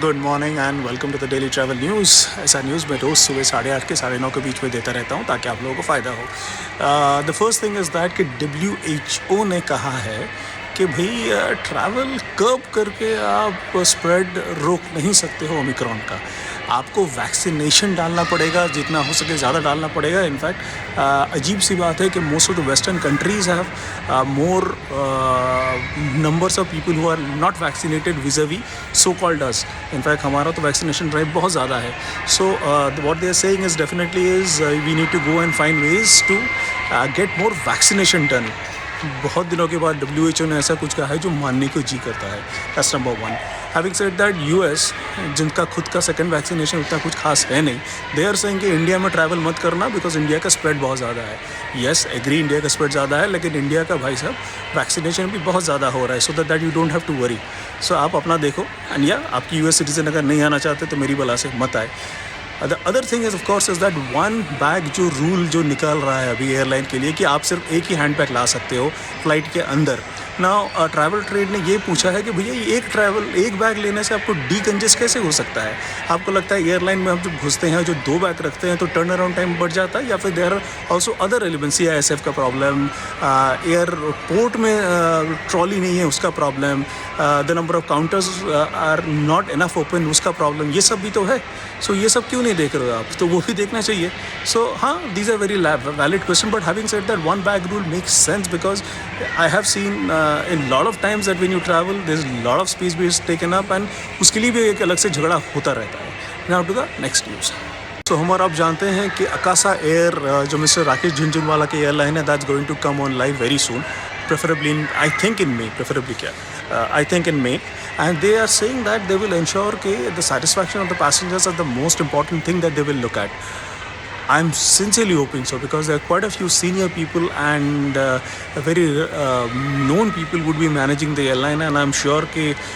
Good morning and welcome to the daily travel news. ऐसा news मैं रोज़ सुबह 8:30 के 9:30 के बीच में देता रहता हूँ ताकि आप लोगों को फ़ायदा हो। The first thing is that कि WHO ने कहा है कि भाई ट्रैवल कर्ब करके आप स्प्रेड रोक नहीं सकते हो ओमिक्रॉन का। आपको वैक्सीनेशन डालना पड़ेगा, जितना हो सके ज़्यादा डालना पड़ेगा। इनफैक्ट अजीब सी बात है कि most of the western countries have more numbers of people who are not vaccinated vis-a-vis so-called us. In fact हमारा तो वैक्सीनेशन ड्राइव बहुत ज़्यादा है. So what they are saying is definitely is we need to go and find ways to get more vaccination done. बहुत दिनों के बाद WHO ने ऐसा कुछ कहा है जो मानने को जी करता है. That's number one. Having said that, US जिनका खुद का सेकंड वैक्सीनेशन उतना कुछ खास है नहीं, दे आर सेइंग कि इंडिया में ट्रैवल मत करना बिकॉज इंडिया का स्प्रेड बहुत ज़्यादा है. यस एग्री, इंडिया का स्प्रेड ज़्यादा है, लेकिन इंडिया का भाई साहब वैक्सीनेशन भी बहुत ज़्यादा हो रहा है, so that you don't have to worry. So आप अपना देखो एंड या आपकी US सिटीजन अगर नहीं आना चाहते तो मेरी बला से मत आए. The other thing is of course is that one bag जो रूल जो निकाल रहा है अभी एयरलाइन के लिए कि आप सिर्फ एक ही हैंड बैग ला सकते हो फ्लाइट के अंदर. नाउ ट्रैवल ट्रेड ने ये पूछा है कि भैया एक बैग लेने से आपको डीकंजेस्ट कैसे हो सकता है. आपको लगता है एयरलाइन में हम जब घुसते हैं जो 2 बैग रखते हैं तो टर्न अराउंड टाइम बढ़ जाता है, या फिर there are also other elements. CISF का प्रॉब्लम, एयरपोर्ट में ट्रॉली नहीं है उसका problem, the number of counters are not enough open उसका प्रॉब्लम, ये सब भी तो है. सो ये सब क्यों नहीं देख रहे हो आप, तो वो भी देखना चाहिए. सो हाँ, these are very valid question, but having said that one bag rule makes sense because I have seen in lot of times that when you travel there's a lot of space being taken up and उसके लिए भी एक अलग से झगड़ा होता रहता है. Now to the next news. So हमारा आप जानते हैं कि अकासा एयर जो मिस्टर राकेश झुनझुनवाला की एयरलाइन है, that's going to come on live very soon, preferably in I think in May, preferably क्या I think in May, and they are saying that they will ensure कि the satisfaction of the passengers are the most important thing that they will look at. I'm sincerely hoping so because there are quite a few senior people and very known people would be managing the airline, and I'm sure that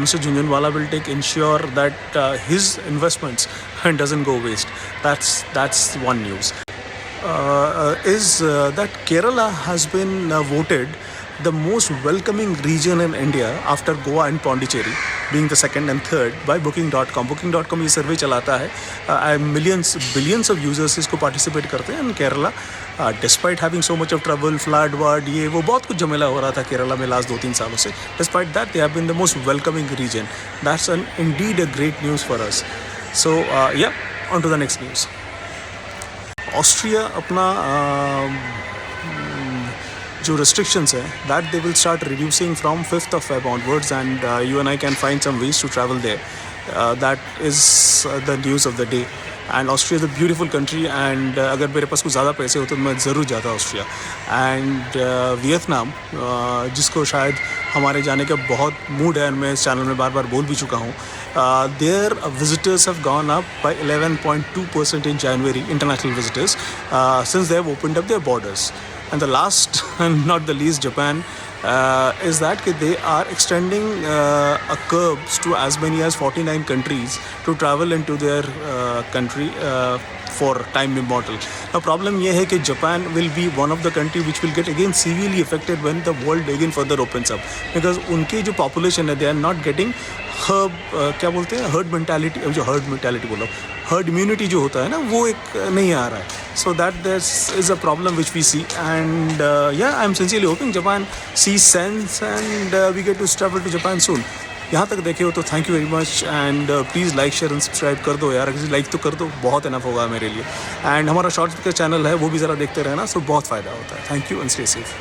Mr. Jhunjhunwala will ensure that his investments doesn't go waste. That's one news. Is that Kerala has been voted the most welcoming region in India after Goa and Pondicherry, being the second and third by Booking.com. Booking.com ये सर्वे चलाता है, billions of users इसको participate करते हैं. and Kerala, despite having so much of trouble, flood, ये वो बहुत कुछ झमेला हो रहा था केरला में लास्ट 2-3 सालों से, despite that they have been the most welcoming region. That's indeed a great news for us. So yeah, on to the next news. Austria अपना जो restrictions है that they will start reducing from 5th of Feb onwards, and you and I can find some ways to travel there. That is the news of the day. And Austria is a beautiful country, and अगर मेरे पास कुछ ज़्यादा पैसे होते तो मैं ज़रूर जाता ऑस्ट्रिया. एंड वियतनाम जिसको शायद हमारे जाने का बहुत मूड है, मैं इस चैनल में बार बार बोल भी चुका हूँ. Their visitors have gone up by 11.2% in January, international visitors, since they have opened up their borders. And the last and not the least, Japan, is that they are extending a curbs to as many as 49 countries to travel into their country for time immortal. The problem ये है कि Japan will be one of the country which will get again severely affected when the world again further opens up, because उनकी जो population है, they are not getting क्या बोलते हैं herd mentality, जो herd mentality बोला, herd immunity जो होता है ना, वो एक नहीं आ रहा है. So that this is a problem which we see, and yeah, I'm sincerely hoping Japan sees sense and we get to travel to Japan soon. यहाँ तक देखे हो तो thank you very much, and please like share and subscribe कर दो यार. अगर like तो कर दो, बहुत इनफ होगा मेरे लिए. एंड हमारा शॉर्ट्स का चैनल है, वो भी ज़रा देखते रहना, सो बहुत फ़ायदा होता है. Thank you and stay safe.